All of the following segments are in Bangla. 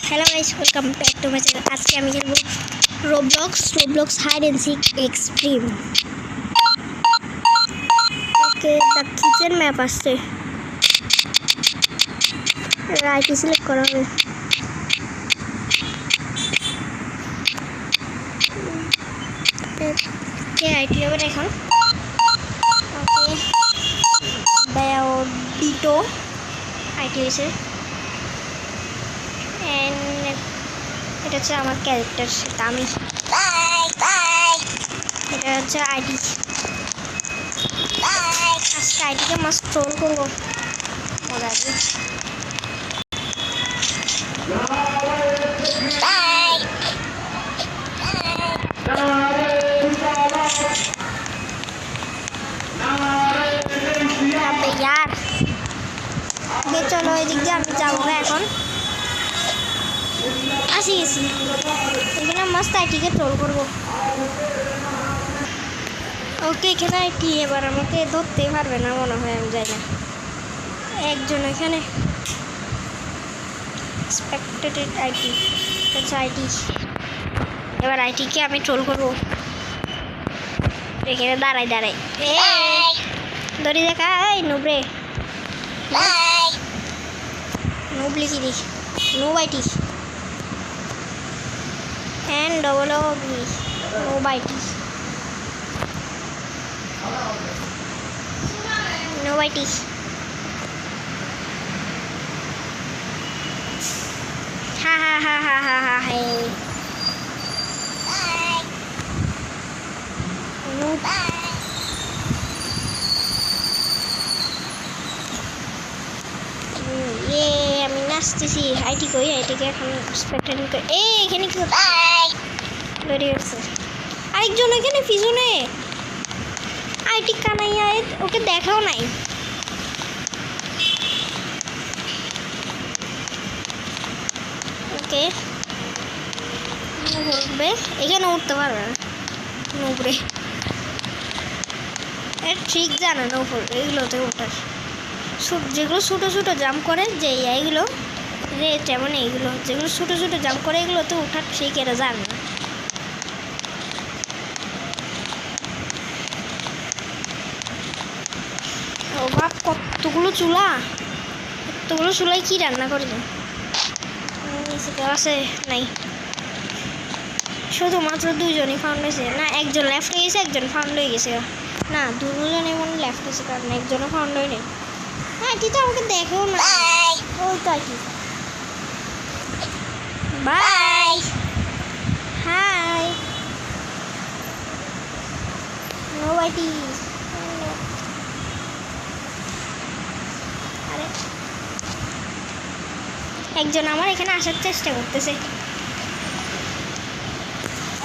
Hello guys, welcome back to my channel. आज के আমি খেলবো Roblox hide and seek extreme. Okay, the kitchen map আসছে, রাইট সিলেক্ট করা হবে। কে আইটি হবে এখন? ওকে, বায়োডিটো আইটি হয়েছে। এটা হচ্ছে আমার ক্যারেক্টার, সেটা আমি। এটা হচ্ছে আইডি। আজকে আইডিকে মাস্ট ট্রোল করবো, মজা আসবে। यार চলো এদিক দিয়ে আমি যাবো এখন। আসি গেছি, এখানে মস্ত আইটিকে ট্রোল করবো। ওকে, এখানে আইটি এবার আমাকে ধরতেই পারবে না মনে হয়, আমি যাই না। একজন এখানে স্পেক্টেটেড আইটি, আচ্ছা আইটি। এবার আইটিকে আমি ট্রোল করবো। এখানে দাঁড়াই দড়ি দেখা। এই নুবরে, নুব লিখি দি, নুব আইটি and double O B, no bite, no bite. Ha ha ha ha ha ha. Hey, no bye. আমি নাচতেছি। আইটি কই? আইটিকে এখন স্পেক্টেটিং করে। এই এখানে কি বেরিয়ে গেছে আরেকজন এখানে পিছনে। আইটি কানাইয়া, ওকে দেখাও নাই। ওকে, উঠবে, এখানে উঠতে পারবে না। উপরে ঠিক জানে না উপর এগুলোতে ওঠার। যেগুলো ছোটো ছোটো জাম্প করে, যে এইগুলো যেমন এইগুলো যেগুলো ছোটো ছোটো জাম্প করে, এগুলোতে ওঠার ঠিক এরা জানে না। ও বাপ, কতগুলো চুলায় কি রান্না করবে? আছে নাই, শুধুমাত্র দুজনই ফাউন্ড হয়েছে। না, একজন লেফট হয়ে গেছে, একজন ফাউন্ড হয়ে গেছে। না, দুজনে মনে লেফট হয়েছে, কারণ একজনও ফাউন্ড হয় নাই। হ্যাঁ, কি তো আমাকে দেখেও না। ওই তো আর কি। বাই, হাই, নো বাইটি। আরে একজন আমার এখানে আসার চেষ্টা করতেছে।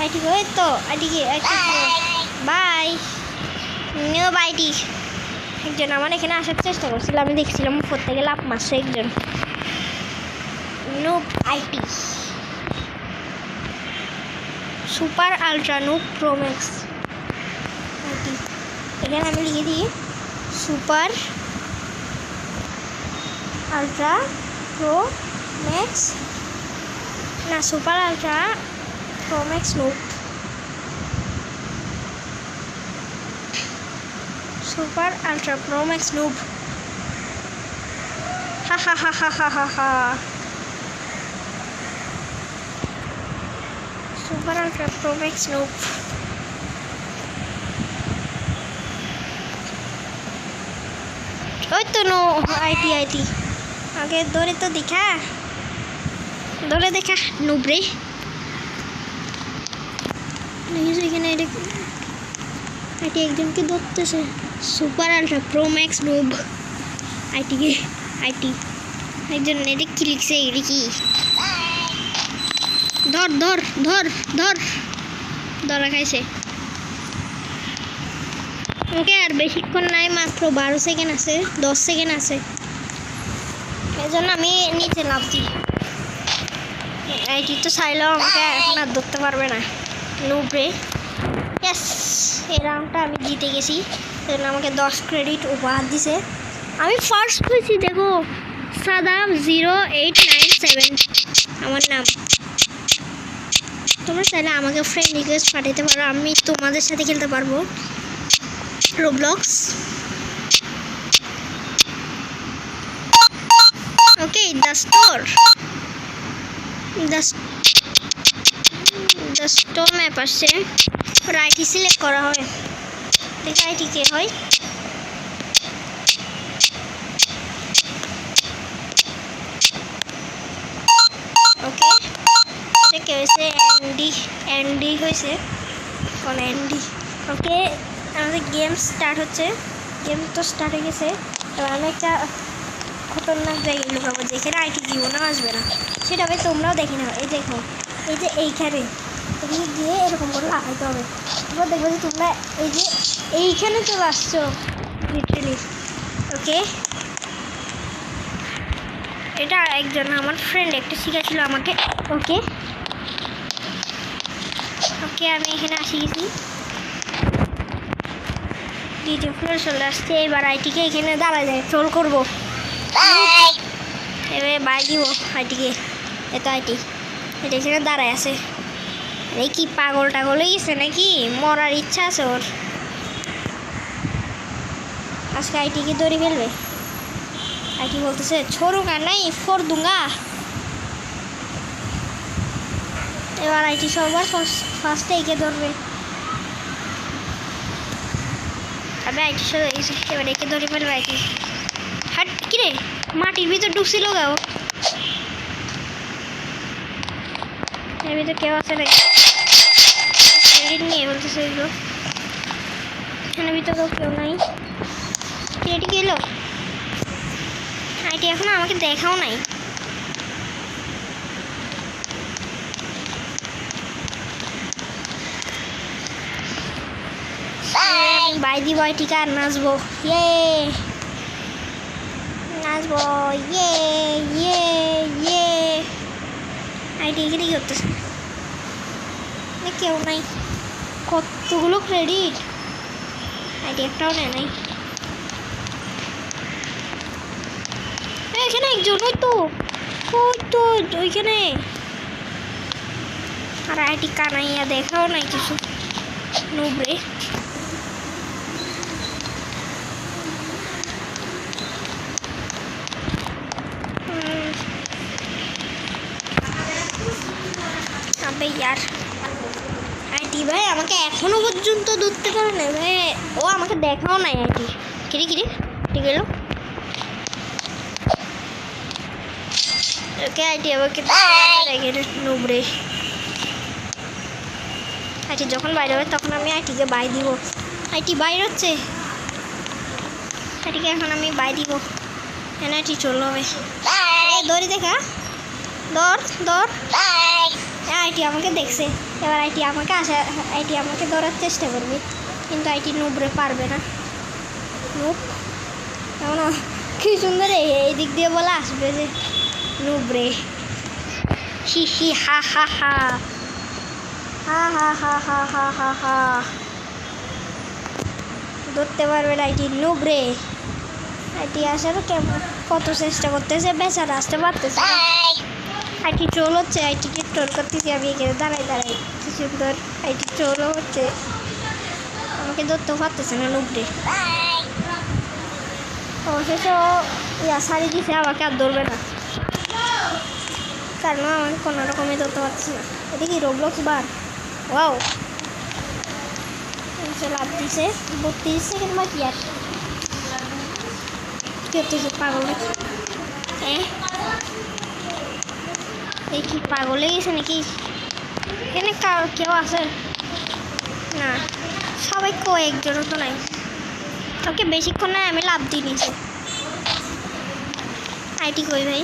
আইটি ওই তো আইটিকে বাই, নো বাইটি। একজন আমার এখানে আসার চেষ্টা করছিল, আমি দেখছিলাম উপর থেকে লাফ মারছে একজন। নুব আইটি, super ultra noob pro max আইটি। এখানে আমি লিখে দিই সুপার আলট্রা প্রো ম্যাক্স, না super ultra pro max noob, super ultra pro max noob. হা হা হা হা হা হা হা। Super ultra pro max noob. ওই তো নো আইটি আগে ধরে তো দেখা, নুবরে এখানে আইটি একজনকে ধরতেছে। Super ultra pro max noob IT একজন। এটা কি লিখছে? এটা কি? ধরা খাইছে। ওকে, আর বেশিক্ষণ নাই, মাত্র 12 সেকেন্ড আছে, 10 সেকেন্ড আছে। এই জন্য আমি নিচে নামছি। আইটি তো চাইলেও আমাকে এখন আর ধরতে পারবে না। নুবরে, ইয়েস, এই রাউন্ডটা আমি জিতে গেছি। সেজন্য আমাকে 10 ক্রেডিট উপহার দিছে। আমি ফার্স্ট হয়েছি, দেখো, সাদাম 0897। আমার নাম। তোমরা চাইলে আমাকে ফ্রেন্ড রিকোয়েস্ট পাঠাতে পারো, আমি তোমাদের সাথে খেলতে পারবো Roblox. Okay, the store map আসছে। ওর আইটি সিলেক্ট করা হয়, দেখি আইটি কে হয়। ওকে, এটা কে হয়েছে? অ্যান্ডি হয়েছে। কোন অ্যান্ডি? ওকে, আমাদের গেম স্টার্ট হচ্ছে। গেম তো স্টার্ট হয়ে গেছে। এবার আমি একটা খতরনাক জায়গায় লুকাবো, যেখানে আইটি জীবনও আসবে না। সেটা হবে তোমরাও দেখে নাও। এই দেখো, এই যে এইখানে গিয়ে এরকম করে লাগাইতে হবে। এবার দেখবো যে তোমরা এই যে এইখানে চলে আসছো লিটারেলি। ওকে, এটা একজন আমার ফ্রেন্ড একটা শিখাচ্ছিল আমাকে। ওকে ওকে, আমি এখানে আসি গেছি। দ্বিতীয় ফ্লোর চলে আসছে। এবার আইটিকে এখানে দাঁড়ায় যায় ট্রোল করবো। এবারে বাই দিব আইটিকে। এত আইটি এটা এখানে দাঁড়ায় আছে। এই কি পাগল টাগল হয়ে গেছে নাকি? মরার ইচ্ছা আছে ওর। আজকে আইটিকে দৌড়ে ফেলবে। আইটি বলতেছে ছোড়ুকা নাই, ফোর দুঙ্গা। এবার আইটি সবার ফার্স্টে একে ধরবে। আমি আইটির সাথে এবার একে ধরে ফেলবে। আইটি হাট, কিরে মাটির ভিতর ঢুকছিল গাও। এর ভিতর কেউ আছে নাকি? ক্রেডিট নিয়ে বলতেছে এগুলো। এখানে ভিতরে তো কেউ নাই। ক্রেডিট এলো। আইটি এখনো আমাকে দেখাও নাই। বাই দিব আইটিকে আর নাচবো। ইয়ে নাচবো, ইয়ে ইয়ে ইয়ে। আইটি এখানে কি করতেছে? কেউ নাই। কতগুলো ক্রেডিট, আইটি একটাও নেয় নাই। এখানে একজন, ওই তো ওইখানে। আর আইটি কানাইয়া দেখাও নাই কিছু। নুবরে আবে ইয়ার, আইটি ভাই আমাকে এখনো পর্যন্ত ধরতে পারে না ভাই। ও আমাকে দেখাও নাই আইটি। কিরে কিরে ঠিক এলো। ওকে, আইটি আমাকে নুবরে। আইটি যখন বাইরে হবে তখন আমি আইটিকে বাই দিব। আইটি বাইরে হচ্ছে, আইটিকে এখন আমি বাই দিব। হ্যাঁ, আইটি চলে হবে। দৌড়ি দেখা, দৌড়। আইটি আমাকে দেখছে। এবার আইটি আমাকে ধরার চেষ্টা করবে, কিন্তু আইটি নুবরে পারবে না। নুব এমন কি সুন্দর এই দিক দিয়ে বলে আসবে যে নুবরে। হি হি হা হা হা হা হা হা হা হা হা হা। ধরতে পারবে না আইটি নুবরে। আইটি আসার কেমন কত চেষ্টা করতেছে, বেচারা আসতে পারতেছে। আইটি ট্রোল হচ্ছে, আইটিকে ট্রোল করতেছি আমি এখানে দাঁড়াই। কি সুন্দর আইটি ট্রোলও হচ্ছে, আমাকে ধরতেও পারতেছে না নুবরে। অবশেষে সারি দিছে, আমাকে আর ধরবে না, কারণ আমাকে কোনো রকমই ধরতে পারছে না। এটা কি রোবলক্স বার? ওয়াও, লাভ দিছে। 32 সেকেন্ড বাকি। আর কি হচ্ছে পাগল নাকি? এই কি পাগল হয়ে গেছে নাকি? এখানে কেউ আছে না, সবাই কয়েকজনও তো নাই। ওকে, বেশিক্ষণ নয়, আমি লাভ দিয়ে নিয়েছি। আইটি কই ভাই?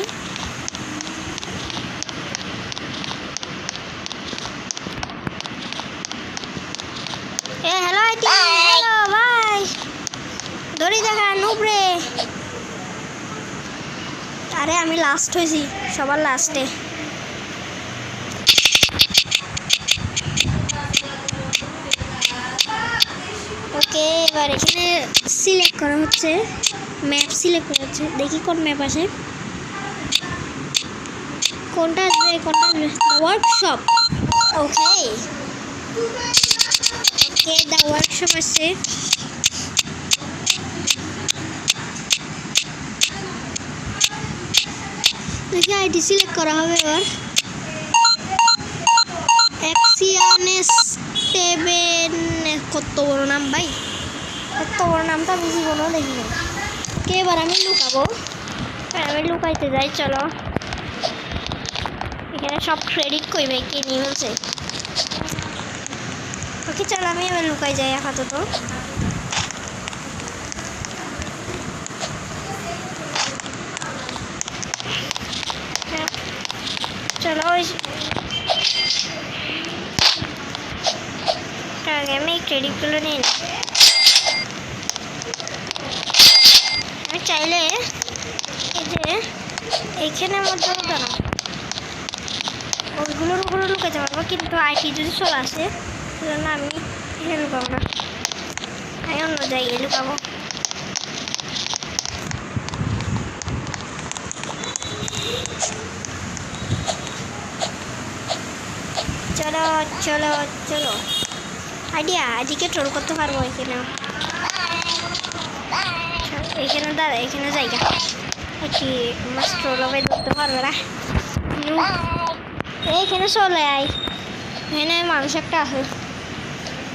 হ্যালো আইটি, হ্যালো ভাই। ধরে দেখা নুবরে। আরে আমি লাস্ট হয়েছি, সবার লাস্টে। ওকে, এবার এখানে সিলেক্ট করা হচ্ছে, ম্যাপ সিলেক্ট করা হচ্ছে। দেখি কোন ম্যাপ আসে। কোনটা আসবে কোনটা আসবে workshop okay okay the workshop আছে দেখি আইডি সিলেক্ট করা হবে এবার এক্সিয়ানেস টেবেন কত বড় নাম ভাই কত বড় নামটা আমি জীবনেও দেখিনি কে এবার আমি লুকাবো আমি লুকাইতে যাই চলো এখানে সব ক্রেডিট কইবে কে নিয়ে বলছে ওকে চলো আমি এবার লুকাই যাই আপাতত চলো আগে আমি ক্রেডিটগুলো নিই আমি চাইলে এই যে এইখানের মধ্যে দাঁড়া ওইগুলোর উপরে লুকাতে পারবো কিন্তু আইটি যদি চলে আসে সেজন্য আমি এখানে লুকাবো না আমি অন্য জায়গায় লুকাবো চলো চলো চলো আইডিয়া আইডিকে ট্রোল করতে পারবো এখানে এখানে দাঁড়া এখানে জায়গা কি মাছ ট্রোল হবে ধরতে পারবে না এইখানে চলে আয় এখানে মানুষ একটা আছে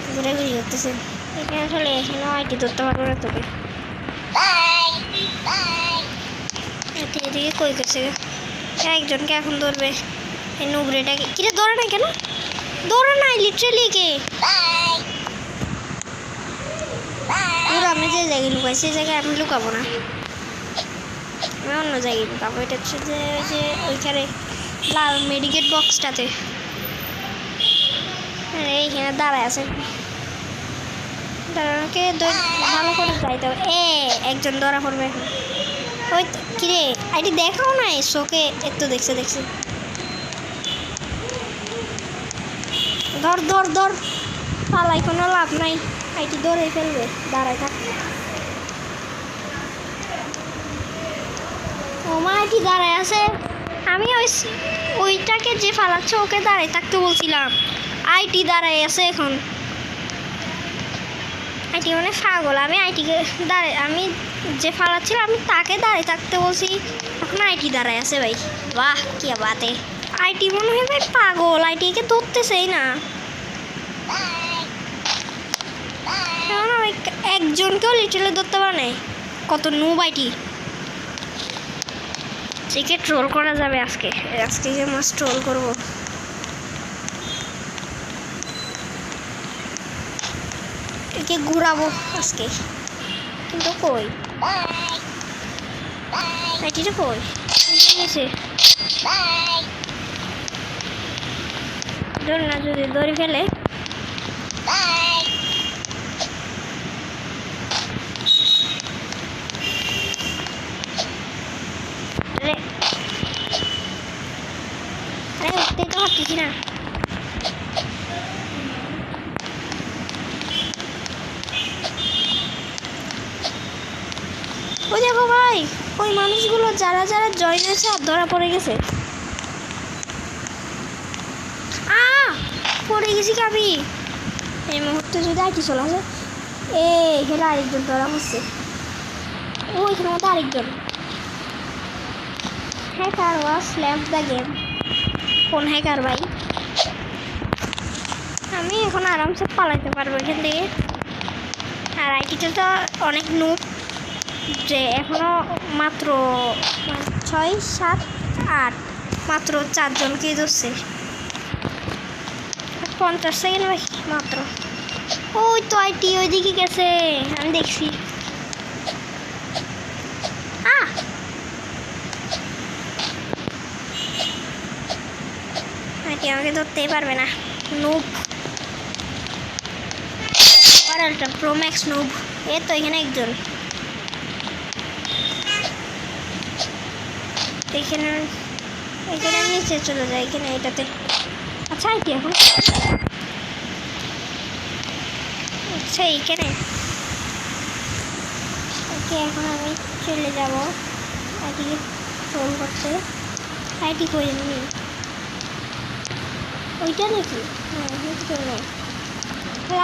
ঘুরে ঘুরে করতেছে এখানে চলে এখানে আইটি ধরতে পারবো না তোকে এদিকে কই গেছে একজনকে এখন ধরবে এই নুবরেটাকে কিরে ধরে না কেন ধরে নাই লিটারালি কে আমি যে জায়গায় লুকাই সেই জায়গায় আমি লুকাবো না আমি অন্য জায়গায় লুকাবো এটা হচ্ছে যে যে ওইখানে লাল মেডিকেট বক্সটাতে এইখানে দাঁড়ায় আছে দাঁড়ানোকে ভালো করে যাইতে হবে একজন ধরা পড়বে ওই কিরে আইটি দেখাও নাই শোকে একটু দেখছে ধর ধর ধর পালাই কোনো লাভ নাই আইটি ধরে ফেলবে দাঁড়ায় থাক ও মা আইটি দাঁড়ায় আছে আমি ওইটাকে যে ফালাচ্ছে ওকে দাঁড়ায় থাকতে বলছিলাম আইটি দাঁড়ায় আছে এখন আইটি মানে পাগল আমি আইটিকে আমি যে ফালাচ্ছিলাম আমি তাকে দাঁড়ায় থাকতে বলছি এখন আইটি দাঁড়ায় আছে ভাই বাহ কি বাতে আইটি মনে হয় ভাই পাগল আইটিকে ধরতেছেই না একজনকেও লিটারালি ধরতে পারে না কত নুব আইটি একে ট্রোল করা যাবে আজকে যে মাস ট্রোল করবো একে ঘুরাবো আজকে কিন্তু কই আইটিটা কই গেছে ধর না যদি ধরে ফেলে আরে উঠতেই তো পারতেছি না ওই দেখো ভাই ওই মানুষগুলো যারা যারা জয়েন হয়েছে আর ধরা পড়ে গেছে পড়ে গেছি কাবি এই মুহূর্তে যদি আইটি চলে আসে এখানে আরেকজন ধরা পড়ছে ওইখানে মতো আরেকজন hacker was left the game কোন হ্যাকার ভাই আমি এখন আরামসে পালাতে পারবো এখান থেকে আর আইটিতে তো অনেক নুব যে এখনো মাত্র 6, 7, 8 মাত্র 4 জনকেই ধরছে 50 সেকেন্ড বাকি মাত্র ওই তো আইটি ওইদিকে গেছে আমি দেখছি আইটি আমাকে ধরতেই পারবে না নুব আরেকটা প্রো ম্যাক্স নুব এই তো এখানে একজন এখানে নিচে চলে যায় এখানে এটাতে আচ্ছা আইটি এখন আচ্ছা এইখানে ওকে এখন আমি চলে যাব আইটিকে ট্রোল করতে আইটি কই জানি ওইটা নাকি হ্যাঁ বুঝতে না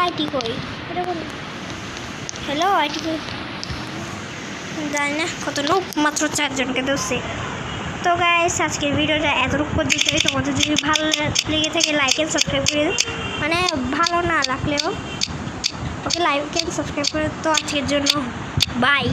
আইটি কই এটা কোন হ্যালো আইটি কই জানি না কত লোক মাত্র 4 জনকে দোষে তো গাইস আজকের ভিডিওটা এতটুকু পর্যন্তই তোমাদের যদি ভালো লেগে থাকে লাইক এন্ড সাবস্ক্রাইব করে দিও মানে ভালো না লাগলেও ওকে লাইক এন্ড সাবস্ক্রাইব করে তো আজকের জন্য বাই